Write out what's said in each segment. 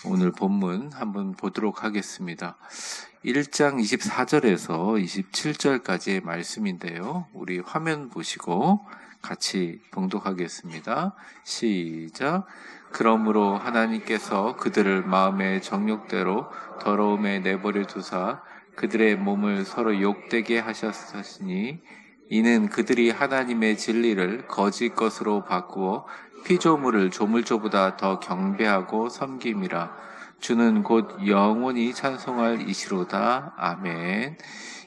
오늘 본문 한번 보도록 하겠습니다. 1장 24절에서 27절까지의 말씀인데요. 우리 화면 보시고 같이 봉독하겠습니다. 시작. 그러므로 하나님께서 그들을 마음의 정욕대로 더러움에 내버려 두사 그들의 몸을 서로 욕되게 하셨으니 이는 그들이 하나님의 진리를 거짓 것으로 바꾸어 피조물을 조물조보다 더 경배하고 섬김이라. 주는 곧 영원히 찬송할 이시로다. 아멘.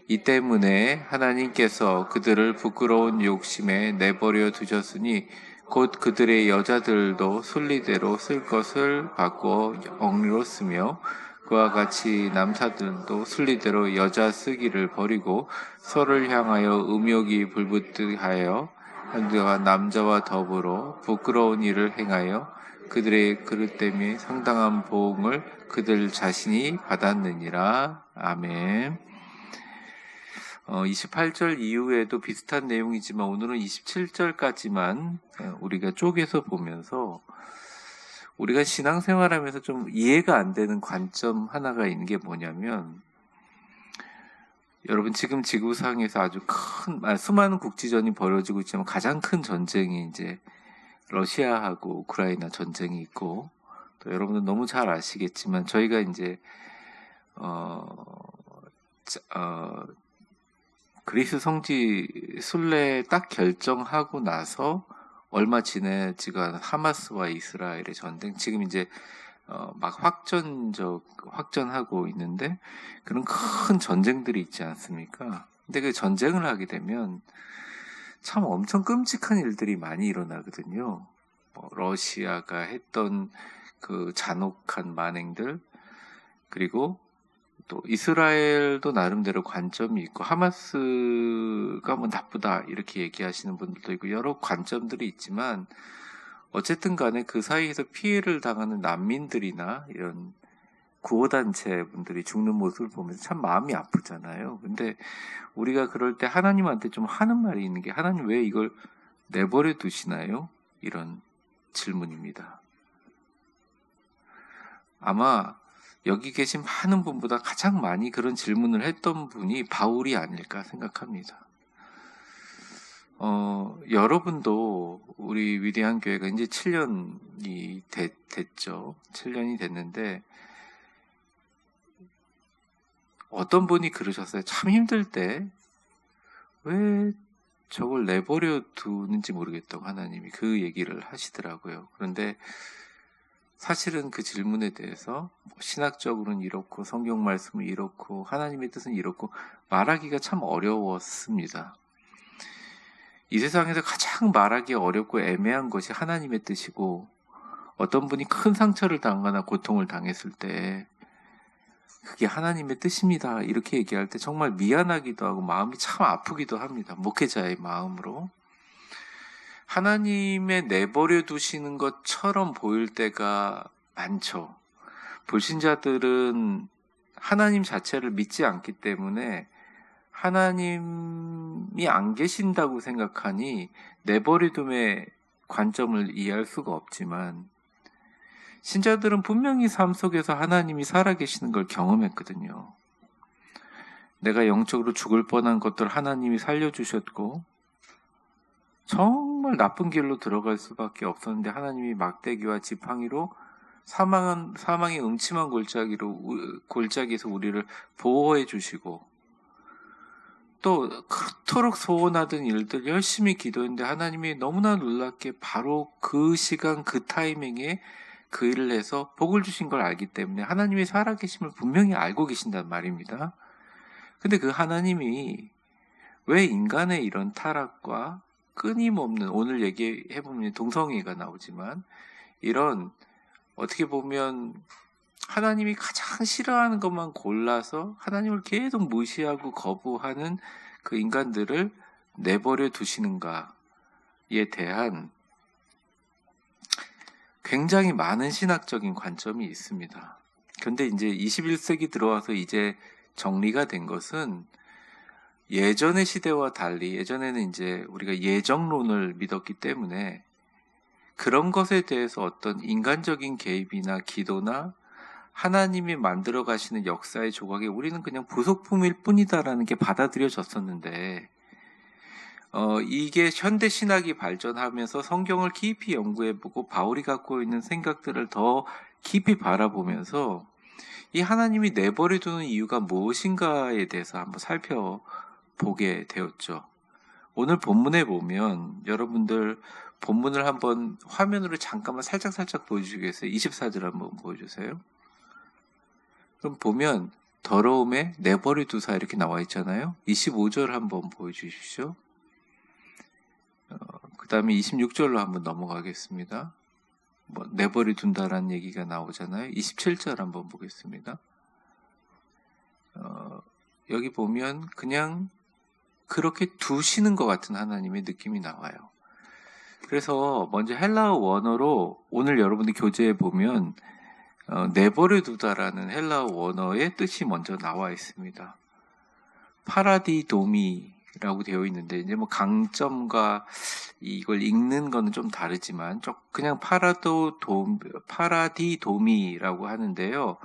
이 때문에 하나님께서 그들을 부끄러운 욕심에 내버려 두셨으니 곧 그들의 여자들도 순리대로 쓸 것을 바꾸어 억리로 쓰며 그와 같이 남자들도 순리대로 여자 쓰기를 버리고 서로를 향하여 음욕이 불붙게 하여 한두가 남자와 더불어 부끄러운 일을 행하여 그들의 그릇됨이 상당한 보응을 그들 자신이 받았느니라. 아멘. 28절 이후에도 비슷한 내용이지만 오늘은 27절까지만 우리가 쪼개서 보면서 우리가 신앙생활하면서 좀 이해가 안 되는 관점 하나가 있는 게 뭐냐면, 여러분 지금 지구상에서 아주 수많은 국지전이 벌어지고 있지만 가장 큰 전쟁이 이제 러시아하고 우크라이나 전쟁이 있고, 또 여러분들 너무 잘 아시겠지만 저희가 이제 그리스 성지 순례 딱 결정하고 나서 얼마 지나지가 하마스와 이스라엘의 전쟁, 지금 이제 막 확전하고 있는데 그런 큰 전쟁들이 있지 않습니까? 근데 그 전쟁을 하게 되면 참 엄청 끔찍한 일들이 많이 일어나거든요. 러시아가 했던 그 잔혹한 만행들, 그리고 또 이스라엘도 나름대로 관점이 있고 하마스가 뭐 나쁘다 이렇게 얘기하시는 분들도 있고 여러 관점들이 있지만, 어쨌든 간에 그 사이에서 피해를 당하는 난민들이나 이런 구호단체 분들이 죽는 모습을 보면서 참 마음이 아프잖아요. 근데 우리가 그럴 때 하나님한테 좀 하는 말이 있는 게, 하나님 왜 이걸 내버려 두시나요? 이런 질문입니다. 아마 여기 계신 많은 분보다 가장 많이 그런 질문을 했던 분이 바울이 아닐까 생각합니다. 여러분도 우리 위대한 교회가 이제 7년이 됐죠. 7년이 됐는데 어떤 분이 그러셨어요. 참 힘들 때 왜 저걸 내버려 두는지 모르겠다고 하나님이 그 얘기를 하시더라고요. 그런데 사실은 그 질문에 대해서 신학적으로는 이렇고 성경 말씀은 이렇고 하나님의 뜻은 이렇고 말하기가 참 어려웠습니다. 이 세상에서 가장 말하기 어렵고 애매한 것이 하나님의 뜻이고, 어떤 분이 큰 상처를 당하거나 고통을 당했을 때 그게 하나님의 뜻입니다 이렇게 얘기할 때 정말 미안하기도 하고 마음이 참 아프기도 합니다. 목회자의 마음으로. 하나님의 내버려 두시는 것처럼 보일 때가 많죠. 불신자들은 하나님 자체를 믿지 않기 때문에 하나님이 안 계신다고 생각하니 내버려둠의 관점을 이해할 수가 없지만, 신자들은 분명히 삶 속에서 하나님이 살아계시는 걸 경험했거든요. 내가 영적으로 죽을 뻔한 것들 하나님이 살려주셨고, 정말 나쁜 길로 들어갈 수밖에 없었는데 하나님이 막대기와 지팡이로 사망의 음침한 골짜기에서 우리를 보호해 주시고, 또 그토록 소원하던 일들 열심히 기도했는데 하나님이 너무나 놀랍게 바로 그 시간 그 타이밍에 그 일을 해서 복을 주신 걸 알기 때문에 하나님이 살아계심을 분명히 알고 계신단 말입니다. 근데 그 하나님이 왜 인간의 이런 타락과 끊임없는, 오늘 얘기해보면 동성애가 나오지만, 이런 어떻게 보면 하나님이 가장 싫어하는 것만 골라서 하나님을 계속 무시하고 거부하는 그 인간들을 내버려 두시는가에 대한 굉장히 많은 신학적인 관점이 있습니다. 그런데 이제 21세기 들어와서 이제 정리가 된 것은, 예전의 시대와 달리 예전에는 이제 우리가 예정론을 믿었기 때문에 그런 것에 대해서 어떤 인간적인 개입이나 기도나 하나님이 만들어 가시는 역사의 조각에 우리는 그냥 부속품일 뿐이다라는 게 받아들여졌었는데, 이게 현대 신학이 발전하면서 성경을 깊이 연구해보고 바울이 갖고 있는 생각들을 더 깊이 바라보면서 이 하나님이 내버려두는 이유가 무엇인가에 대해서 한번 살펴보게 되었죠. 오늘 본문에 보면 여러분들 본문을 한번 화면으로 잠깐만 살짝 보여주시겠어요? 24절 한번 보여주세요. 그럼 보면 더러움에 내버려 두사 이렇게 나와 있잖아요. 25절 한번 보여주십시오. 그 다음에 26절로 한번 넘어가겠습니다. 내버려 둔다라는 얘기가 나오잖아요. 27절 한번 보겠습니다. 여기 보면 그냥 그렇게 두시는 것 같은 하나님의 느낌이 나와요. 그래서 먼저 헬라어 원어로 오늘 여러분들 교재에 보면 내버려 두다라는 헬라어 원어의 뜻이 먼저 나와 있습니다. 파라디도미라고 되어 있는데 이제 뭐 강점과 이걸 읽는 거는 좀 다르지만 그냥 파라디도미라고 하는데요.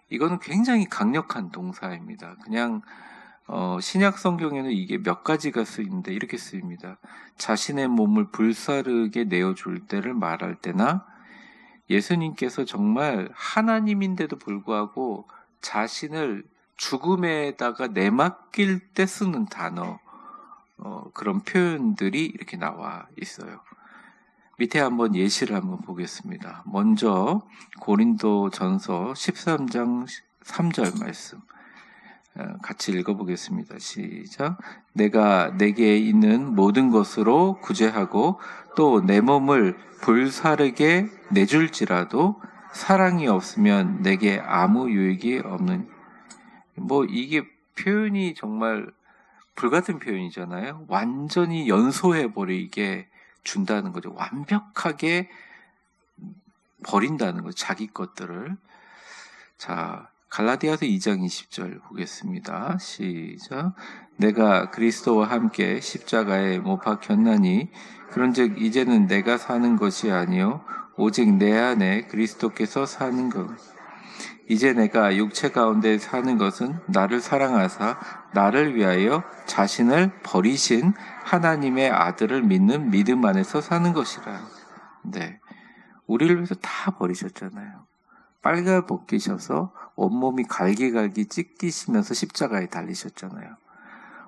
이거는 굉장히 강력한 동사입니다. 그냥 신약 성경에는 이게 몇 가지가 쓰이는데 이렇게 쓰입니다. 자신의 몸을 불사르게 내어줄 때를 말할 때나 예수님께서 정말 하나님인데도 불구하고 자신을 죽음에다가 내맡길 때 쓰는 단어, 그런 표현들이 이렇게 나와 있어요. 밑에 한번 예시를 한번 보겠습니다. 먼저 고린도전서 13장 3절 말씀 같이 읽어보겠습니다. 시작. 내가 내게 있는 모든 것으로 구제하고 또 내 몸을 불사르게 내줄지라도 사랑이 없으면 내게 아무 유익이 없는. 이게 표현이 정말 불같은 표현이잖아요. 완전히 연소해버리게 준다는 거죠. 완벽하게 버린다는 거죠. 자기 것들을. 자, 갈라디아서 2장 20절 보겠습니다. 시작. 내가 그리스도와 함께 십자가에 못 박혔나니 그런즉 이제는 내가 사는 것이 아니요 오직 내 안에 그리스도께서 사는 것. 이제 내가 육체 가운데 사는 것은 나를 사랑하사 나를 위하여 자신을 버리신 하나님의 아들을 믿는 믿음 안에서 사는 것이라. 네, 우리를 위해서 다 버리셨잖아요. 빨가벗기셔서 온몸이 갈기갈기 찢기시면서 십자가에 달리셨잖아요.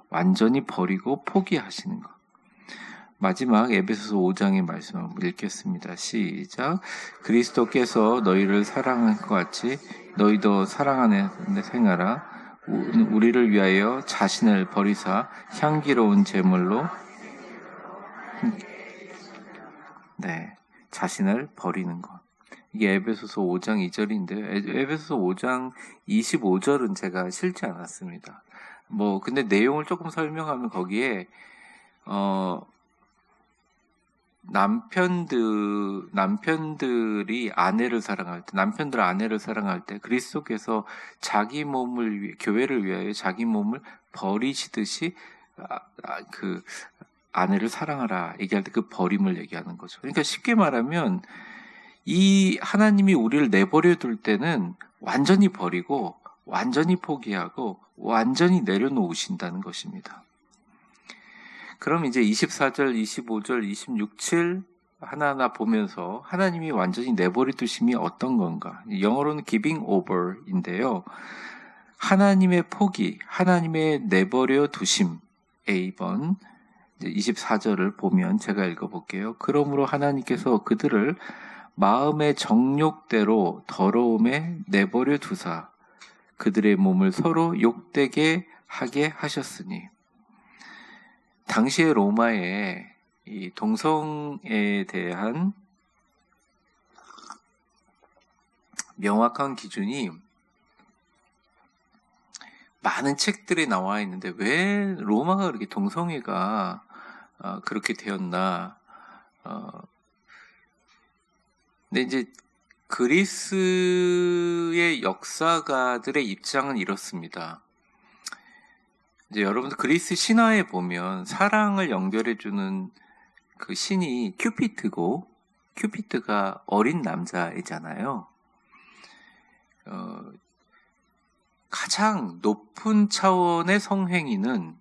완전히 버리고 포기하시는 것. 마지막 에베소서 5장의 말씀을 읽겠습니다. 시작. 그리스도께서 너희를 사랑한 것 같이 너희도 사랑하는 데 생활하. 우리를 위하여 자신을 버리사 향기로운 제물로 자신을 버리는 것. 이게 에베소서 5장 2절인데요. 에베소서 5장 25절은 제가 실지 않았습니다. 근데 내용을 조금 설명하면 거기에 남편들이 아내를 사랑할 때, 남편들 아내를 사랑할 때 그리스도께서 자기 몸을 교회를 위하여 자기 몸을 버리시듯이 그 아내를 사랑하라 얘기할 때 그 버림을 얘기하는 거죠. 그러니까 쉽게 말하면 이 하나님이 우리를 내버려 둘 때는 완전히 버리고 완전히 포기하고 완전히 내려놓으신다는 것입니다. 그럼 이제 24절, 25절, 26절 하나하나 보면서 하나님이 완전히 내버려 두심이 어떤 건가? 영어로는 giving over인데요. 하나님의 포기, 하나님의 내버려 두심 A번 24절을 보면 제가 읽어볼게요. 그러므로 하나님께서 그들을 마음의 정욕대로 더러움에 내버려 두사 그들의 몸을 서로 욕되게 하게 하셨으니. 당시의 로마의 이 동성애에 대한 명확한 기준이 많은 책들에 나와 있는데 왜 로마가 그렇게 동성애가 그렇게 되었나? 근데 이제 그리스의 역사가들의 입장은 이렇습니다. 이제 여러분들 그리스 신화에 보면 사랑을 연결해주는 그 신이 큐피트고 큐피트가 어린 남자이잖아요. 가장 높은 차원의 성행위는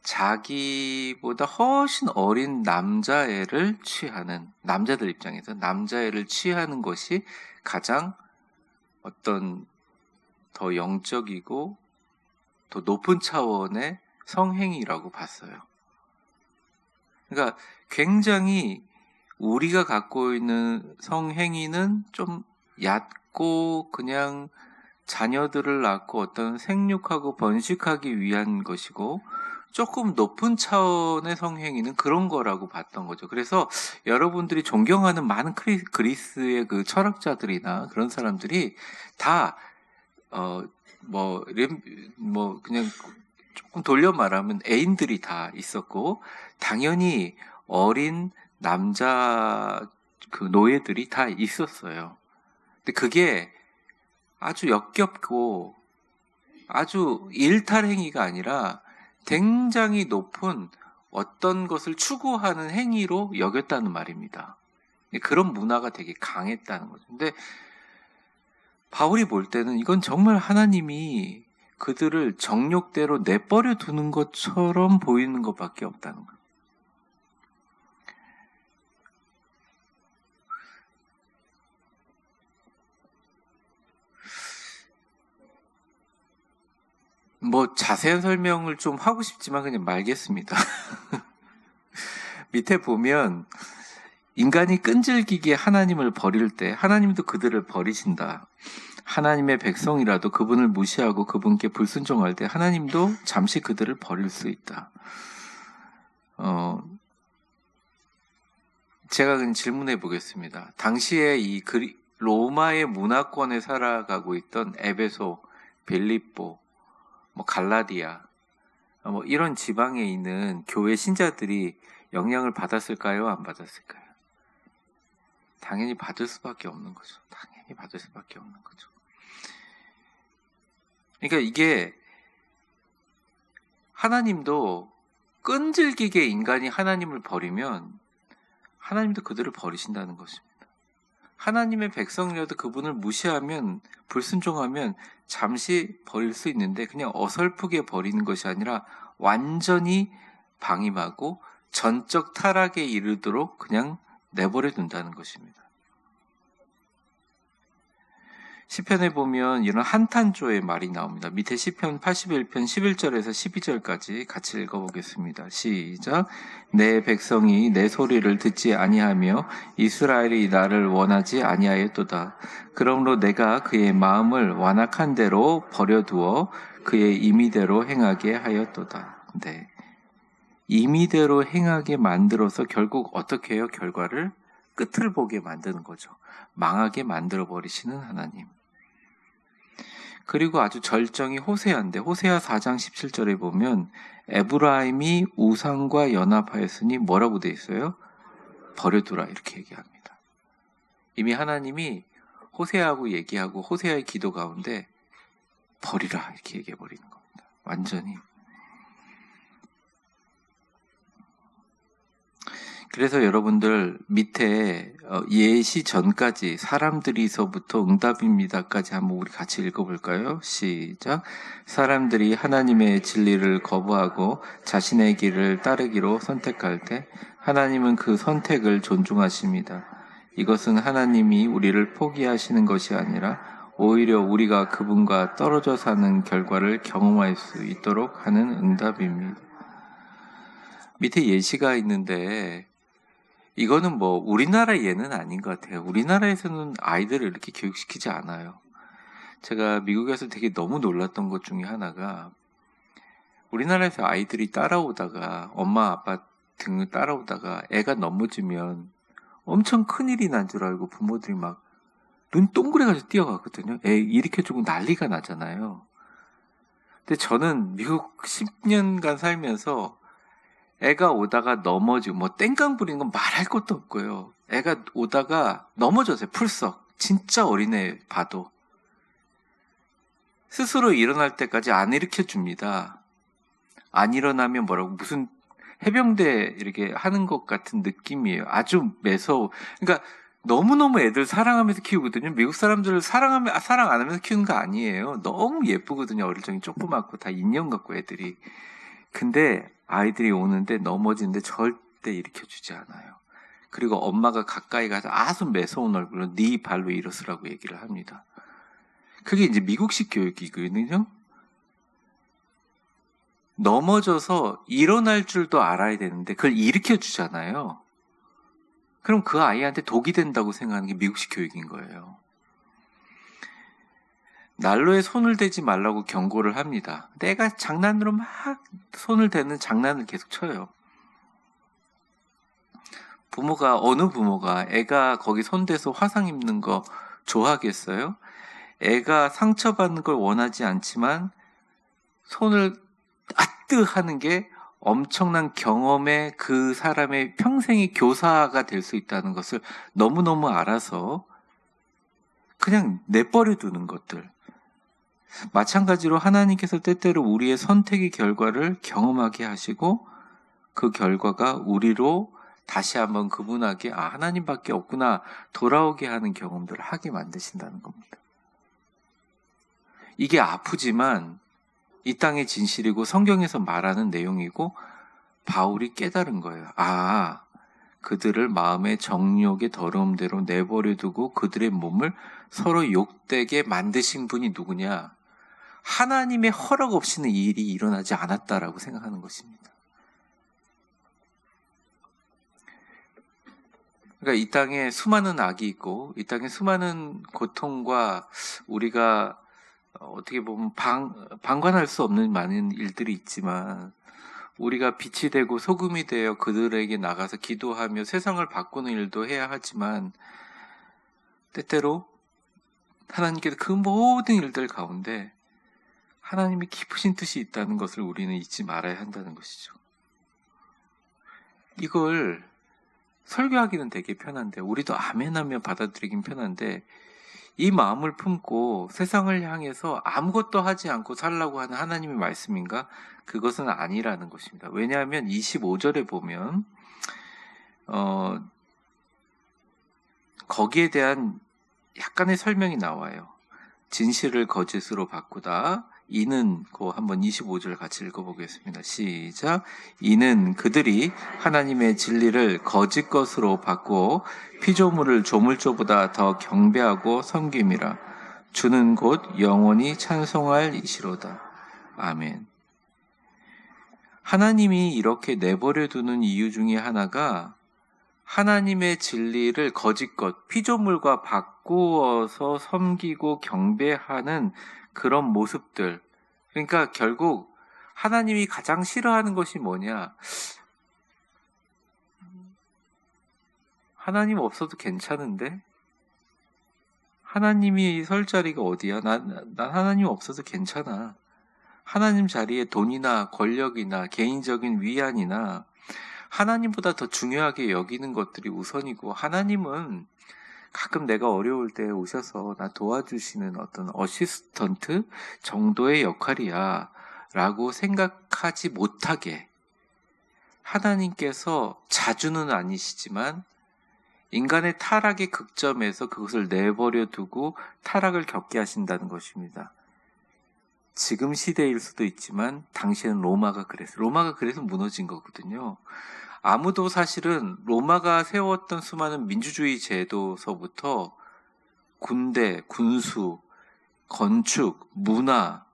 자기보다 훨씬 어린 남자애를 취하는, 남자들 입장에서 남자애를 취하는 것이 가장 어떤 더 영적이고 더 높은 차원의 성행위라고 봤어요. 그러니까 굉장히 우리가 갖고 있는 성행위는 좀 얕고 그냥 자녀들을 낳고 어떤 생육하고 번식하기 위한 것이고, 조금 높은 차원의 성행위는 그런 거라고 봤던 거죠. 그래서 여러분들이 존경하는 많은 그리스의 그 철학자들이나 그런 사람들이 다 그냥 조금 돌려 말하면 애인들이 다 있었고, 당연히 어린 남자 그 노예들이 다 있었어요. 근데 그게 아주 역겹고 아주 일탈 행위가 아니라 굉장히 높은 어떤 것을 추구하는 행위로 여겼다는 말입니다. 그런 문화가 되게 강했다는 거죠. 근데 바울이 볼 때는 이건 정말 하나님이 그들을 정욕대로 내버려 두는 것처럼 보이는 것밖에 없다는 거예요. 자세한 설명을 좀 하고 싶지만 그냥 말겠습니다. 밑에 보면 인간이 끈질기게 하나님을 버릴 때 하나님도 그들을 버리신다. 하나님의 백성이라도 그분을 무시하고 그분께 불순종할 때 하나님도 잠시 그들을 버릴 수 있다. 제가 그냥 질문해 보겠습니다. 당시에 이 로마의 문화권에 살아가고 있던 에베소, 빌립보, 갈라디아, 이런 지방에 있는 교회 신자들이 영향을 받았을까요? 안 받았을까요? 당연히 받을 수밖에 없는 거죠. 당연히 받을 수밖에 없는 거죠. 그러니까 이게 하나님도 끈질기게 인간이 하나님을 버리면 하나님도 그들을 버리신다는 것입니다. 하나님의 백성이라도 그분을 무시하면, 불순종하면 잠시 버릴 수 있는데 그냥 어설프게 버리는 것이 아니라 완전히 방임하고 전적 타락에 이르도록 그냥 내버려 둔다는 것입니다. 시편에 보면 이런 한탄조의 말이 나옵니다. 밑에 시편 81편 11절에서 12절까지 같이 읽어보겠습니다. 시작. 내 백성이 내 소리를 듣지 아니하며 이스라엘이 나를 원하지 아니하였도다. 그러므로 내가 그의 마음을 완악한 대로 버려두어 그의 임의대로 행하게 하였도다. 네. 임의대로 행하게 만들어서 결국 어떻게 해요? 결과를 끝을 보게 만드는 거죠. 망하게 만들어 버리시는 하나님. 그리고 아주 절정이 호세아인데 호세아 4장 17절에 보면 에브라임이 우상과 연합하였으니 뭐라고 돼 있어요? 버려두라 이렇게 얘기합니다. 이미 하나님이 호세아하고 얘기하고 호세아의 기도 가운데 버리라 이렇게 얘기해 버리는 겁니다. 완전히. 그래서 여러분들 밑에 예시 전까지 사람들이서부터 응답입니다까지 한번 우리 같이 읽어볼까요? 시작. 사람들이 하나님의 진리를 거부하고 자신의 길을 따르기로 선택할 때 하나님은 그 선택을 존중하십니다. 이것은 하나님이 우리를 포기하시는 것이 아니라 오히려 우리가 그분과 떨어져 사는 결과를 경험할 수 있도록 하는 응답입니다. 밑에 예시가 있는데 이거는 우리나라 예는 아닌 것 같아요. 우리나라에서는 아이들을 이렇게 교육시키지 않아요. 제가 미국에서 되게 너무 놀랐던 것 중에 하나가 우리나라에서 아이들이 따라오다가 엄마 아빠 등을 따라오다가 애가 넘어지면 엄청 큰일이 난 줄 알고 부모들이 막 눈 동그래가지고 뛰어가거든요. 애 일으켜주고 난리가 나잖아요. 근데 저는 미국 10년간 살면서 애가 오다가 넘어지고 땡깡 부리는 건 말할 것도 없고요. 애가 오다가 넘어졌어요. 풀썩. 진짜 어린애 봐도. 스스로 일어날 때까지 안 일으켜줍니다. 안 일어나면 무슨 해병대 이렇게 하는 것 같은 느낌이에요. 아주 매서워. 그러니까 너무너무 애들 사랑하면서 키우거든요. 미국 사람들을 사랑 안 하면서 키우는 거 아니에요. 너무 예쁘거든요. 어릴 적에 조그맣고 다 인형 같고 애들이. 근데 아이들이 오는데 넘어지는데 절대 일으켜주지 않아요. 그리고 엄마가 가까이 가서 아주 매서운 얼굴로 네 발로 일어서라고 얘기를 합니다. 그게 이제 미국식 교육이거든요. 넘어져서 일어날 줄도 알아야 되는데 그걸 일으켜주잖아요. 그럼 그 아이한테 독이 된다고 생각하는 게 미국식 교육인 거예요. 난로에 손을 대지 말라고 경고를 합니다. 내가 장난으로 막 손을 대는 장난을 계속 쳐요. 어느 부모가 애가 거기 손대서 화상 입는 거 좋아하겠어요? 애가 상처받는 걸 원하지 않지만 손을 아뜨 하는 게 엄청난 경험에 그 사람의 평생의 교사가 될 수 있다는 것을 너무너무 알아서 그냥 내버려 두는 것들. 마찬가지로 하나님께서 때때로 우리의 선택의 결과를 경험하게 하시고 그 결과가 우리로 다시 한번 그분에게 하나님밖에 없구나 돌아오게 하는 경험들을 하게 만드신다는 겁니다. 이게 아프지만 이 땅의 진실이고 성경에서 말하는 내용이고 바울이 깨달은 거예요. 그들을 마음의 정욕의 더러움대로 내버려 두고 그들의 몸을 서로 욕되게 만드신 분이 누구냐? 하나님의 허락 없이는 이 일이 일어나지 않았다라고 생각하는 것입니다. 그러니까 이 땅에 수많은 악이 있고 이 땅에 수많은 고통과 우리가 어떻게 보면 방관할 수 없는 많은 일들이 있지만 우리가 빛이 되고 소금이 되어 그들에게 나가서 기도하며 세상을 바꾸는 일도 해야 하지만 때때로 하나님께서 그 모든 일들 가운데 하나님이 깊으신 뜻이 있다는 것을 우리는 잊지 말아야 한다는 것이죠. 이걸 설교하기는 되게 편한데 우리도 아멘하며 받아들이긴 편한데 이 마음을 품고 세상을 향해서 아무것도 하지 않고 살라고 하는 하나님의 말씀인가? 그것은 아니라는 것입니다. 왜냐하면 25절에 보면 거기에 대한 약간의 설명이 나와요. 진실을 거짓으로 바꾸다. 이는 한번 25절 같이 읽어보겠습니다. 시작. 이는 그들이 하나님의 진리를 거짓 것으로 바꾸어 피조물을 조물조보다 더 경배하고 섬김이라. 주는 곧 영원히 찬송할 이시로다. 아멘. 하나님이 이렇게 내버려 두는 이유 중에 하나가 하나님의 진리를 거짓것, 피조물과 바꾸어서 섬기고 경배하는 그런 모습들. 그러니까 결국 하나님이 가장 싫어하는 것이 뭐냐? 하나님 없어도 괜찮은데? 하나님이 설 자리가 어디야? 난 하나님 없어도 괜찮아. 하나님 자리에 돈이나 권력이나 개인적인 위안이나 하나님보다 더 중요하게 여기는 것들이 우선이고 하나님은 가끔 내가 어려울 때 오셔서 나 도와주시는 어떤 어시스턴트 정도의 역할이야 라고 생각하지 못하게 하나님께서 자주는 아니시지만 인간의 타락의 극점에서 그것을 내버려 두고 타락을 겪게 하신다는 것입니다. 지금 시대일 수도 있지만 당시에는 로마가 그래서 무너진 거거든요. 아무도 사실은 로마가 세웠던 수많은 민주주의 제도서부터 군대, 군수, 건축, 문화,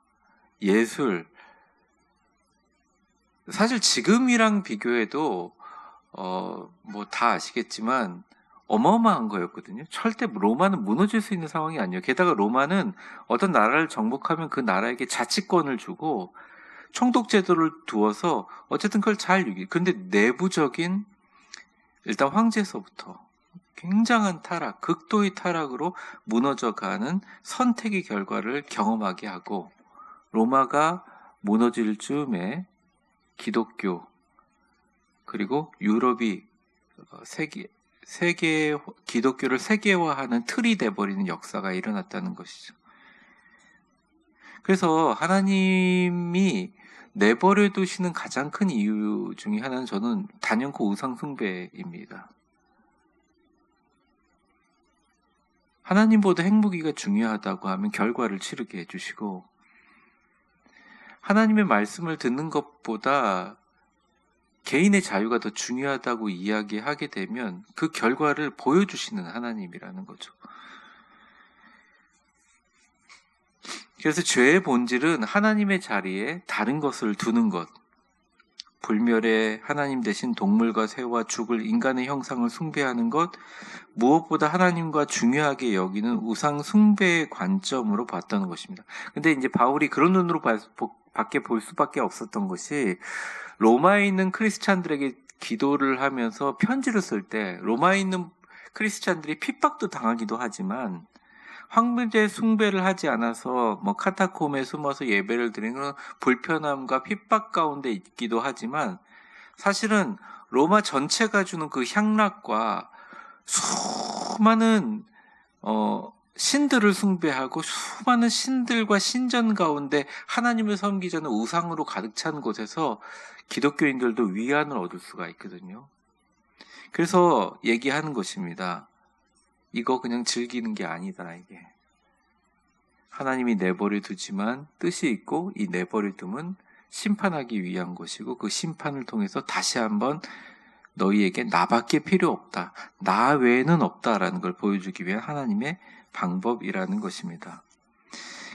예술 사실 지금이랑 비교해도 다 아시겠지만 어마어마한 거였거든요. 절대 로마는 무너질 수 있는 상황이 아니에요. 게다가 로마는 어떤 나라를 정복하면 그 나라에게 자치권을 주고 총독제도를 두어서 어쨌든 그걸 잘 유지. 근데 내부적인 일단 황제서부터 굉장한 타락, 극도의 타락으로 무너져가는 선택의 결과를 경험하게 하고 로마가 무너질 즈음에 기독교 그리고 유럽이 세계 기독교를 세계화하는 틀이 돼버리는 역사가 일어났다는 것이죠. 그래서 하나님이 내버려 두시는 가장 큰 이유 중에 하나는 저는 단연코 우상 숭배입니다. 하나님보다 행복이가 중요하다고 하면 결과를 치르게 해주시고, 하나님의 말씀을 듣는 것보다 개인의 자유가 더 중요하다고 이야기하게 되면 그 결과를 보여주시는 하나님이라는 거죠. 그래서 죄의 본질은 하나님의 자리에 다른 것을 두는 것, 불멸의 하나님 대신 동물과 새와 죽을 인간의 형상을 숭배하는 것, 무엇보다 하나님과 중요하게 여기는 우상 숭배의 관점으로 봤다는 것입니다. 근데 이제 바울이 그런 눈으로 밖에 볼 수밖에 없었던 것이, 로마에 있는 크리스찬들에게 기도를 하면서 편지를 쓸 때 로마에 있는 크리스찬들이 핍박도 당하기도 하지만 황무제 숭배를 하지 않아서 카타콤에 숨어서 예배를 드리는 불편함과 핍박 가운데 있기도 하지만, 사실은 로마 전체가 주는 그 향락과 수많은 신들을 숭배하고 수많은 신들과 신전 가운데 하나님을 섬기자는 우상으로 가득 찬 곳에서 기독교인들도 위안을 얻을 수가 있거든요. 그래서 얘기하는 것입니다. 이거 그냥 즐기는 게 아니다, 이게. 하나님이 내버려 두지만 뜻이 있고, 이 내버려 둠은 심판하기 위한 것이고, 그 심판을 통해서 다시 한번 너희에게 나밖에 필요 없다, 나 외에는 없다라는 걸 보여주기 위한 하나님의 방법이라는 것입니다.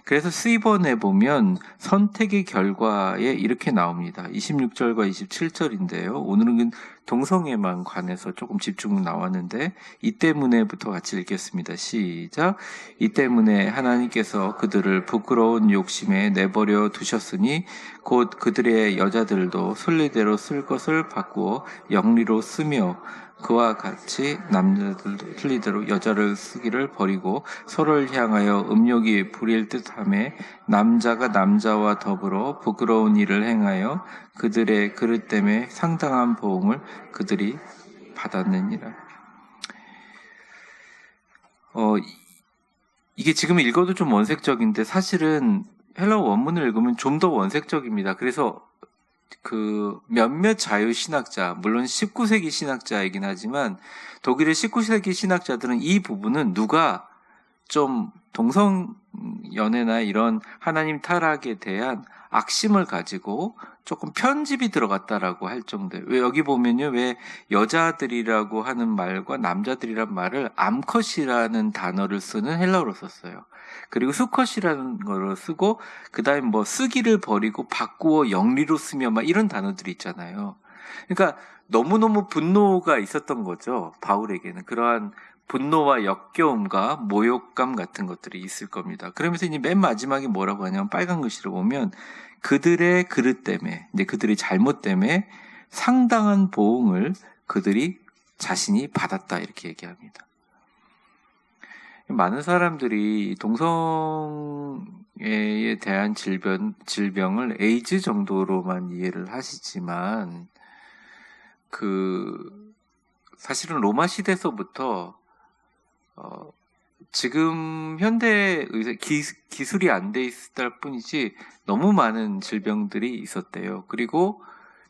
그래서 C번에 보면 선택의 결과에 이렇게 나옵니다. 26절과 27절인데요. 오늘은 동성애만 관해서 조금 집중 나왔는데, 이 때문에부터 같이 읽겠습니다. 시작. 이 때문에 하나님께서 그들을 부끄러운 욕심에 내버려 두셨으니 곧 그들의 여자들도 순리대로 쓸 것을 바꾸어 영리로 쓰며 그와 같이 남자들도 틀리대로 여자를 쓰기를 버리고 서로를 향하여 음욕이 부릴 듯하며 남자가 남자와 더불어 부끄러운 일을 행하여 그들의 그릇 때문에 상당한 보응을 그들이 받았느니라. 이게 지금 읽어도 좀 원색적인데, 사실은 헬라어 원문을 읽으면 좀 더 원색적입니다. 그래서 그 몇몇 자유신학자, 물론 19세기 신학자이긴 하지만 독일의 19세기 신학자들은 이 부분은 누가 좀 동성연애나 이런 하나님 타락에 대한 악심을 가지고 조금 편집이 들어갔다라고 할 정도예요. 왜 여기 보면요, 왜 여자들이라고 하는 말과 남자들이란 말을 암컷이라는 단어를 쓰는 헬라어로 썼어요. 그리고 수컷이라는 거를 쓰고, 그 다음에 쓰기를 버리고 바꾸어 영리로 쓰며 이런 단어들이 있잖아요. 그러니까 너무너무 분노가 있었던 거죠. 바울에게는 그러한 분노와 역겨움과 모욕감 같은 것들이 있을 겁니다. 그러면서 이제 맨 마지막에 뭐라고 하냐면, 빨간 글씨로 보면 그들의 그릇 때문에, 이제 그들의 잘못 때문에 상당한 보응을 그들이 자신이 받았다, 이렇게 얘기합니다. 많은 사람들이 동성애에 대한 질병을 에이즈 정도로만 이해를 하시지만, 사실은 로마 시대서부터 지금 현대 의사 기술이 안 돼 있을 뿐이지 너무 많은 질병들이 있었대요. 그리고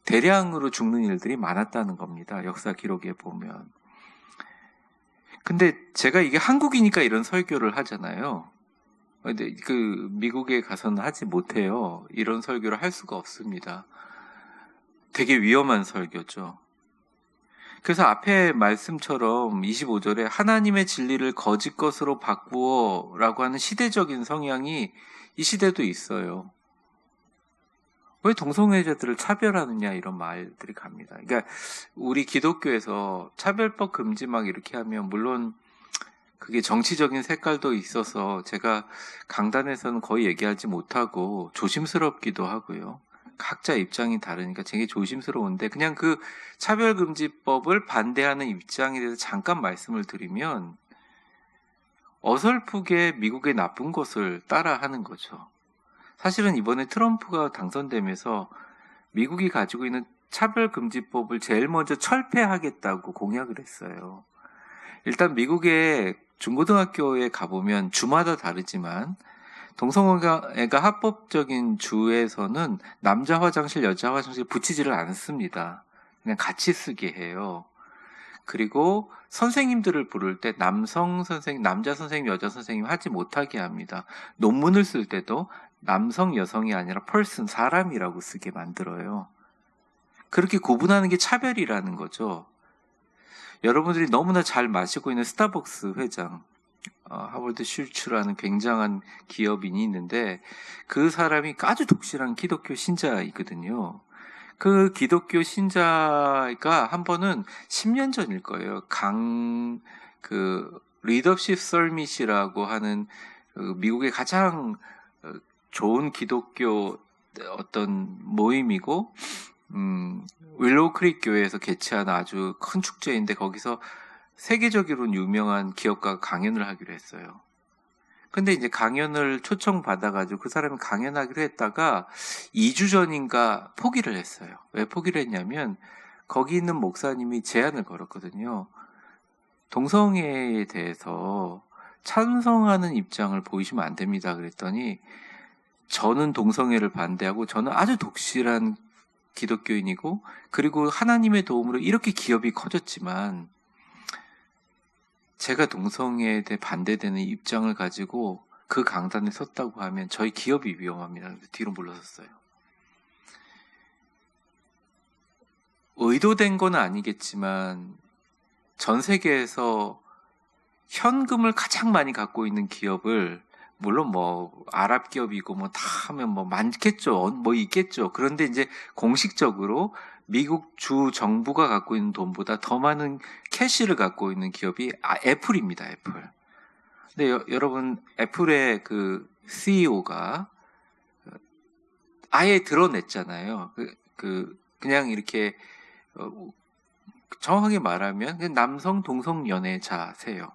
대량으로 죽는 일들이 많았다는 겁니다. 역사 기록에 보면. 근데 제가 이게 한국이니까 이런 설교를 하잖아요. 근데 미국에 가서는 하지 못해요. 이런 설교를 할 수가 없습니다. 되게 위험한 설교죠. 그래서 앞에 말씀처럼 25절에 하나님의 진리를 거짓 것으로 바꾸어 라고 하는 시대적인 성향이 이 시대도 있어요. 왜 동성애자들을 차별하느냐, 이런 말들이 갑니다. 그러니까 우리 기독교에서 차별법 금지 이렇게 하면, 물론 그게 정치적인 색깔도 있어서 제가 강단에서는 거의 얘기하지 못하고 조심스럽기도 하고요. 각자 입장이 다르니까 되게 조심스러운데, 그냥 그 차별금지법을 반대하는 입장에 대해서 잠깐 말씀을 드리면, 어설프게 미국의 나쁜 것을 따라하는 거죠. 사실은 이번에 트럼프가 당선되면서 미국이 가지고 있는 차별금지법을 제일 먼저 철폐하겠다고 공약을 했어요. 일단 미국의 중고등학교에 가보면 주마다 다르지만 동성애가 합법적인 주에서는 남자 화장실, 여자 화장실 붙이지를 않습니다. 그냥 같이 쓰게 해요. 그리고 선생님들을 부를 때 남성 선생님, 남자 선생님, 여자 선생님 하지 못하게 합니다. 논문을 쓸 때도 남성, 여성이 아니라 person, 사람이라고 쓰게 만들어요. 그렇게 구분하는 게 차별이라는 거죠. 여러분들이 너무나 잘 마시고 있는 스타벅스 회장, 하버드 슐츠라는 굉장한 기업인이 있는데 그 사람이 아주 독실한 기독교 신자이거든요. 그 기독교 신자가 한 번은 10년 전일 거예요. 리더십 서밋이라고 하는 미국의 가장 좋은 기독교 어떤 모임이고, 윌로우 크릭 교회에서 개최한 아주 큰 축제인데 거기서 세계적으로 유명한 기업가가 강연을 하기로 했어요. 근데 이제 강연을 초청받아가지고 그 사람이 강연하기로 했다가 2주 전인가 포기를 했어요. 왜 포기를 했냐면 거기 있는 목사님이 제안을 걸었거든요. 동성애에 대해서 찬성하는 입장을 보이시면 안 됩니다. 그랬더니 저는 동성애를 반대하고 저는 아주 독실한 기독교인이고 그리고 하나님의 도움으로 이렇게 기업이 커졌지만 제가 동성애에 대해 반대되는 입장을 가지고 그 강단에 섰다고 하면 저희 기업이 위험합니다. 그래서 뒤로 물러섰어요. 의도된 건 아니겠지만 전 세계에서 현금을 가장 많이 갖고 있는 기업을 물론 뭐 아랍 기업이고 뭐 다 하면 뭐 많겠죠. 뭐 있겠죠. 그런데 이제 공식적으로 미국 주 정부가 갖고 있는 돈보다 더 많은 캐시를 갖고 있는 기업이 애플입니다. 애플. 근데 여러분 애플의 그 CEO가 아예 드러냈잖아요. 그냥 이렇게 정확하게 말하면 남성 동성 연애자세요.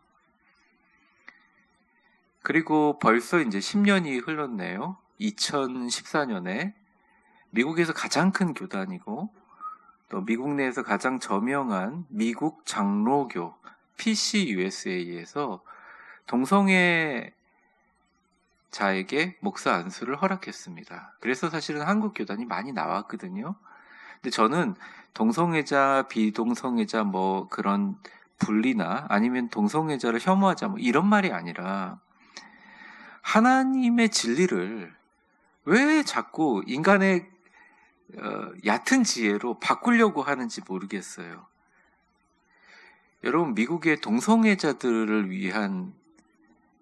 그리고 벌써 이제 10년이 흘렀네요. 2014년에 미국에서 가장 큰 교단이고 또 미국 내에서 가장 저명한 미국 장로교 PCUSA에서 동성애 자에게 목사 안수를 허락했습니다. 그래서 사실은 한국 교단이 많이 나왔거든요. 근데 저는 동성애자, 비동성애자 뭐 그런 분리나 아니면 동성애자를 혐오하자 뭐 이런 말이 아니라 하나님의 진리를 왜 자꾸 인간의 얕은 지혜로 바꾸려고 하는지 모르겠어요. 여러분 미국의 동성애자들을 위한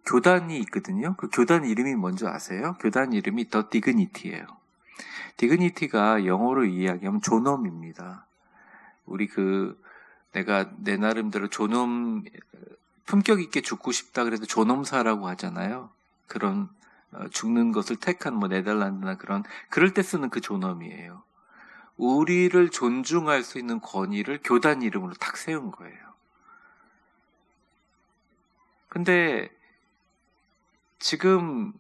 교단이 있거든요. 그 교단 이름이 뭔지 아세요? 교단 이름이 The Dignity예요. Dignity가 영어로 이야기하면 존엄입니다. 우리 내가 내 나름대로 존엄 품격 있게 죽고 싶다 그래도 존엄사라고 하잖아요. 그런 죽는 것을 택한 뭐 네덜란드나 그럴 때 쓰는 그 존엄이에요. 우리를 존중할 수 있는 권위를 교단 이름으로 탁 세운 거예요. 근데 지금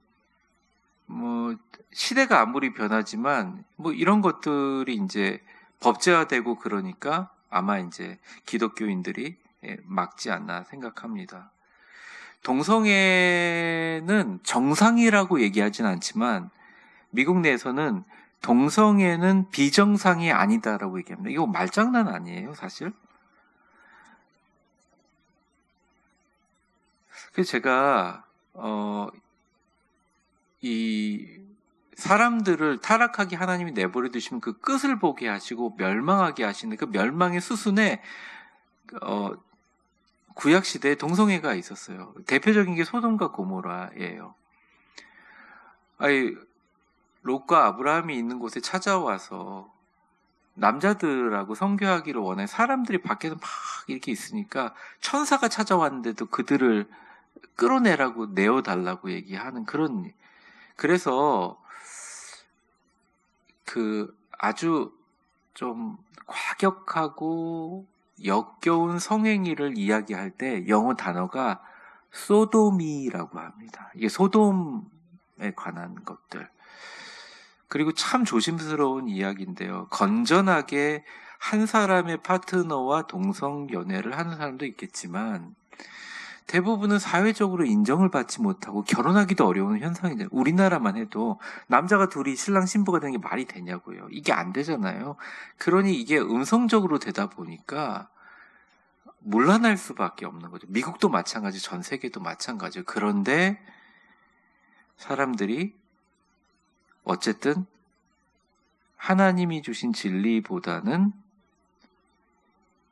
뭐 시대가 아무리 변하지만 뭐 이런 것들이 이제 법제화되고 그러니까 아마 이제 기독교인들이 막지 않나 생각합니다. 동성애는 정상이라고 얘기하진 않지만 미국 내에서는 동성애는 비정상이 아니다라고 얘기합니다. 이거 말장난 아니에요, 사실? 그래서 제가 이 사람들을 타락하게 하나님이 내버려 두시면 그 끝을 보게 하시고 멸망하게 하시는 그 멸망의 수순에 구약 시대에 동성애가 있었어요. 대표적인 게 소돔과 고모라예요. 롯과 아브라함이 있는 곳에 찾아와서 남자들하고 성교하기를 원해 사람들이 밖에서 막 이렇게 있으니까 천사가 찾아왔는데도 그들을 끌어내라고 내어달라고 얘기하는 그래서 아주 좀 과격하고 역겨운 성행위를 이야기할 때 영어 단어가 소도미라고 합니다. 이게 소돔에 관한 것들. 그리고 참 조심스러운 이야기인데요. 건전하게 한 사람의 파트너와 동성 연애를 하는 사람도 있겠지만 대부분은 사회적으로 인정을 받지 못하고 결혼하기도 어려운 현상이잖아요. 우리나라만 해도 남자가 둘이 신랑 신부가 되는 게 말이 되냐고요. 이게 안 되잖아요. 그러니 이게 음성적으로 되다 보니까 물러날 수밖에 없는 거죠. 미국도 마찬가지, 전 세계도 마찬가지예요. 그런데 사람들이 어쨌든 하나님이 주신 진리보다는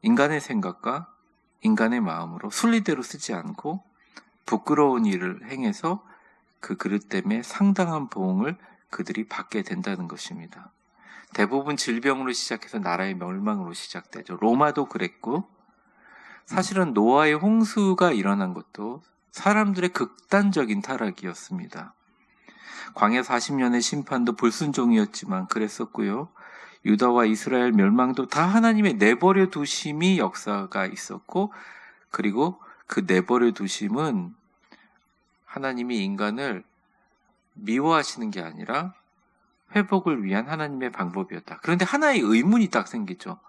인간의 생각과 인간의 마음으로 순리대로 쓰지 않고 부끄러운 일을 행해서 그 그릇 때문에 상당한 보응을 그들이 받게 된다는 것입니다. 대부분 질병으로 시작해서 나라의 멸망으로 시작되죠. 로마도 그랬고, 사실은 노아의 홍수가 일어난 것도 사람들의 극단적인 타락이었습니다. 광야 40년의 심판도 불순종이었지만 그랬었고요. 유다와 이스라엘 멸망도 다 하나님의 내버려 두심이 역사가 있었고, 그리고 그 내버려 두심은 하나님이 인간을 미워하시는 게 아니라 회복을 위한 하나님의 방법이었다. 그런데 하나의 의문이 딱 생기죠.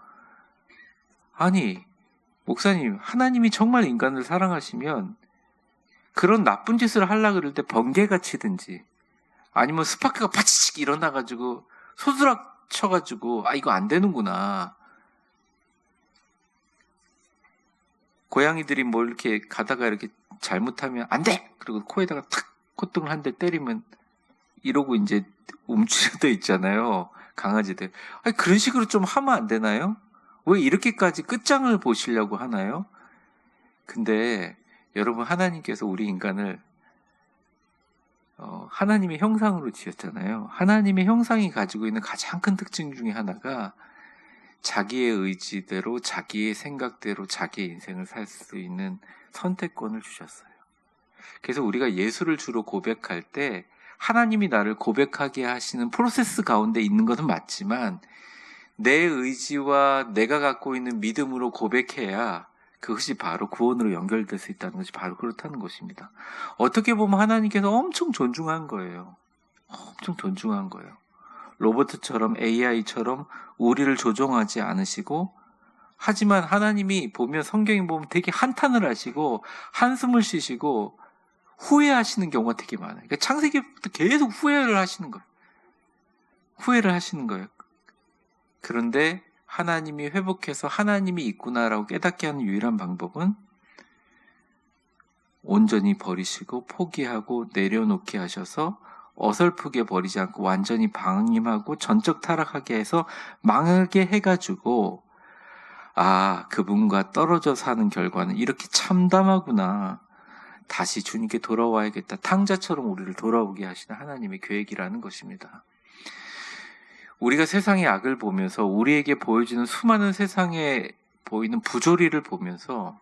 아니, 목사님, 하나님이 정말 인간을 사랑하시면 그런 나쁜 짓을 하려고 그럴 때 번개가 치든지 아니면 스파크가 파치직 일어나가지고 소스락 쳐가지고 이거 안 되는구나. 고양이들이 뭐 이렇게 가다가 이렇게 잘못하면 안 돼! 그리고 코에다가 탁 콧등을 한 대 때리면 이러고 이제 움츠려져 있잖아요. 강아지들. 그런 식으로 좀 하면 안 되나요? 왜 이렇게까지 끝장을 보시려고 하나요? 근데 여러분, 하나님께서 우리 인간을 하나님의 형상으로 지었잖아요. 하나님의 형상이 가지고 있는 가장 큰 특징 중에 하나가 자기의 의지대로, 자기의 생각대로 자기의 인생을 살 수 있는 선택권을 주셨어요. 그래서 우리가 예수를 주로 고백할 때 하나님이 나를 고백하게 하시는 프로세스 가운데 있는 것은 맞지만 내 의지와 내가 갖고 있는 믿음으로 고백해야 그것이 바로 구원으로 연결될 수 있다는 것이 바로 그렇다는 것입니다. 어떻게 보면 하나님께서 엄청 존중한 거예요. 엄청 존중한 거예요. 로봇처럼 AI처럼 우리를 조종하지 않으시고, 하지만 하나님이 보면 성경에 보면 되게 한탄을 하시고 한숨을 쉬시고 후회하시는 경우가 되게 많아요. 그러니까 창세기부터 계속 후회를 하시는 거예요. 후회를 하시는 거예요. 그런데 하나님이 회복해서 하나님이 있구나라고 깨닫게 하는 유일한 방법은 온전히 버리시고 포기하고 내려놓게 하셔서 어설프게 버리지 않고 완전히 방임하고 전적 타락하게 해서 망하게 해가지고 그분과 떨어져 사는 결과는 이렇게 참담하구나. 다시 주님께 돌아와야겠다. 탕자처럼 우리를 돌아오게 하시는 하나님의 계획이라는 것입니다. 우리가 세상의 악을 보면서 우리에게 보여지는 수많은 세상에 보이는 부조리를 보면서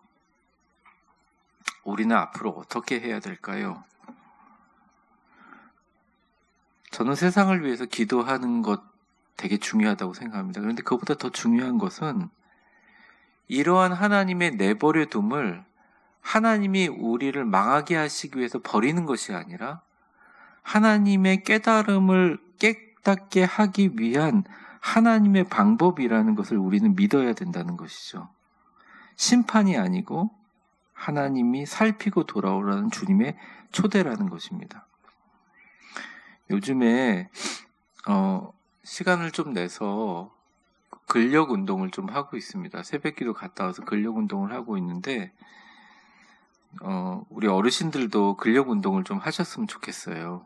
우리는 앞으로 어떻게 해야 될까요? 저는 세상을 위해서 기도하는 것 되게 중요하다고 생각합니다. 그런데 그것보다 더 중요한 것은 이러한 하나님의 내버려둠을 하나님이 우리를 망하게 하시기 위해서 버리는 것이 아니라 하나님의 깨달음을 깨닫게 하기 위한 하나님의 방법이라는 것을 우리는 믿어야 된다는 것이죠. 심판이 아니고 하나님이 살피고 돌아오라는 주님의 초대라는 것입니다. 요즘에 시간을 좀 내서 근력 운동을 좀 하고 있습니다. 새벽기도 갔다 와서 근력 운동을 하고 있는데 우리 어르신들도 근력 운동을 좀 하셨으면 좋겠어요.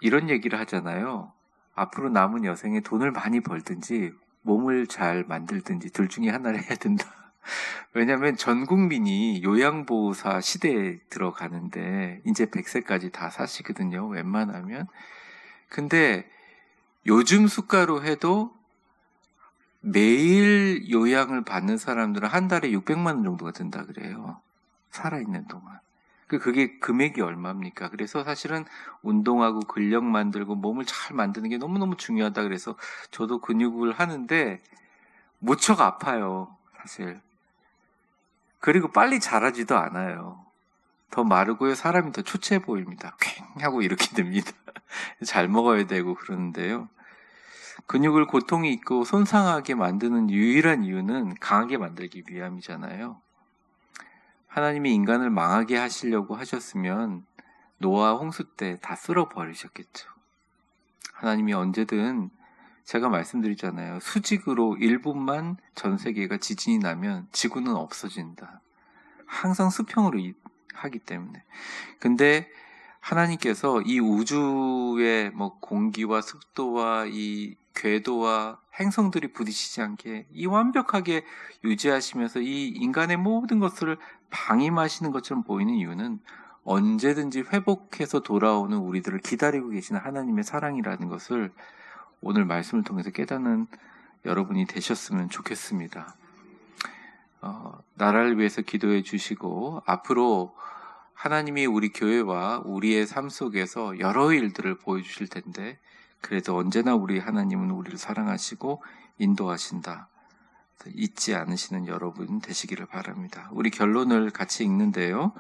이런 얘기를 하잖아요. 앞으로 남은 여생에 돈을 많이 벌든지 몸을 잘 만들든지 둘 중에 하나를 해야 된다. 왜냐하면 전 국민이 요양보호사 시대에 들어가는데 이제 100세까지 다 사시거든요. 웬만하면. 근데 요즘 수가로 해도 매일 요양을 받는 사람들은 한 달에 600만 원 정도가 든다 그래요. 살아있는 동안. 그게 금액이 얼마입니까? 그래서 사실은 운동하고 근력 만들고 몸을 잘 만드는 게 너무너무 중요하다 그래서 저도 근육을 하는데 무척 아파요. 사실. 그리고 빨리 자라지도 않아요. 더 마르고요. 사람이 더 초췌해 보입니다. 퀭 하고 이렇게 됩니다. 잘 먹어야 되고 그러는데요. 근육을 고통이 있고 손상하게 만드는 유일한 이유는 강하게 만들기 위함이잖아요. 하나님이 인간을 망하게 하시려고 하셨으면 노아 홍수 때 다 쓸어버리셨겠죠. 하나님이 언제든 제가 말씀드리잖아요. 수직으로 1분만 전 세계가 지진이 나면 지구는 없어진다. 항상 수평으로 하기 때문에. 근데 하나님께서 이 우주의 공기와 습도와 이 궤도와 행성들이 부딪히지 않게 이 완벽하게 유지하시면서 이 인간의 모든 것을 방임하시는 것처럼 보이는 이유는 언제든지 회복해서 돌아오는 우리들을 기다리고 계시는 하나님의 사랑이라는 것을 오늘 말씀을 통해서 깨닫는 여러분이 되셨으면 좋겠습니다. 나라를 위해서 기도해 주시고 앞으로 하나님이 우리 교회와 우리의 삶 속에서 여러 일들을 보여주실 텐데 그래도 언제나 우리 하나님은 우리를 사랑하시고 인도하신다. 잊지 않으시는 여러분 되시기를 바랍니다. 우리 결론을 같이 읽는데요.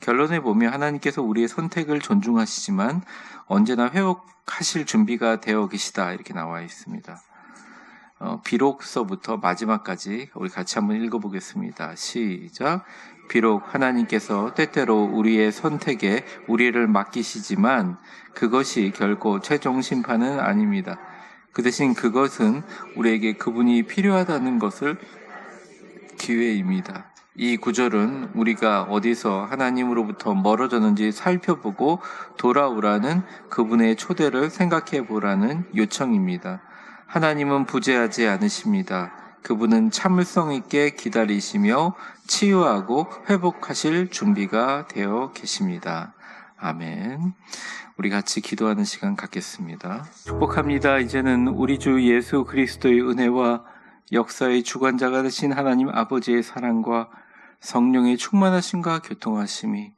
결론에 보면 하나님께서 우리의 선택을 존중하시지만 언제나 회복하실 준비가 되어 계시다 이렇게 나와 있습니다. 비록서부터 마지막까지 우리 같이 한번 읽어보겠습니다. 시작. 비록 하나님께서 때때로 우리의 선택에 우리를 맡기시지만 그것이 결코 최종 심판은 아닙니다. 그 대신 그것은 우리에게 그분이 필요하다는 것을 기회입니다. 이 구절은 우리가 어디서 하나님으로부터 멀어졌는지 살펴보고 돌아오라는 그분의 초대를 생각해 보라는 요청입니다. 하나님은 부재하지 않으십니다. 그분은 참을성 있게 기다리시며 치유하고 회복하실 준비가 되어 계십니다. 아멘. 우리 같이 기도하는 시간 갖겠습니다. 축복합니다. 이제는 우리 주 예수 그리스도의 은혜와 역사의 주관자가 되신 하나님 아버지의 사랑과 성령의 충만하심과 교통하심이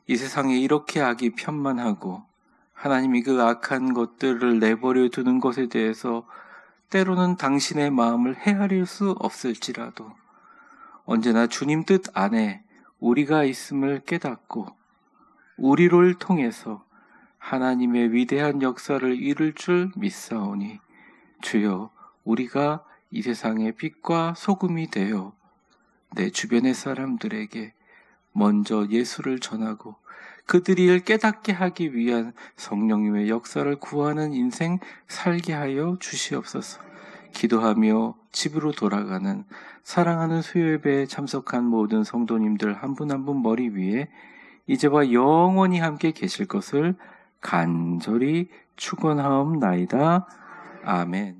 이 세상에 이렇게 악이 편만하고 하나님이 그 악한 것들을 내버려 두는 것에 대해서 때로는 당신의 마음을 헤아릴 수 없을지라도 언제나 주님 뜻 안에 우리가 있음을 깨닫고 우리를 통해서 하나님의 위대한 역사를 이룰 줄 믿사오니 주여 우리가 이 세상의 빛과 소금이 되어 내 주변의 사람들에게 먼저 예수를 전하고 그들이 이를 깨닫게 하기 위한 성령님의 역사를 구하는 인생 살게 하여 주시옵소서. 기도하며 집으로 돌아가는 사랑하는 수요예배에 참석한 모든 성도님들 한 분 한 분 머리 위에 이제와 영원히 함께 계실 것을 간절히 축원하옵나이다. 아멘.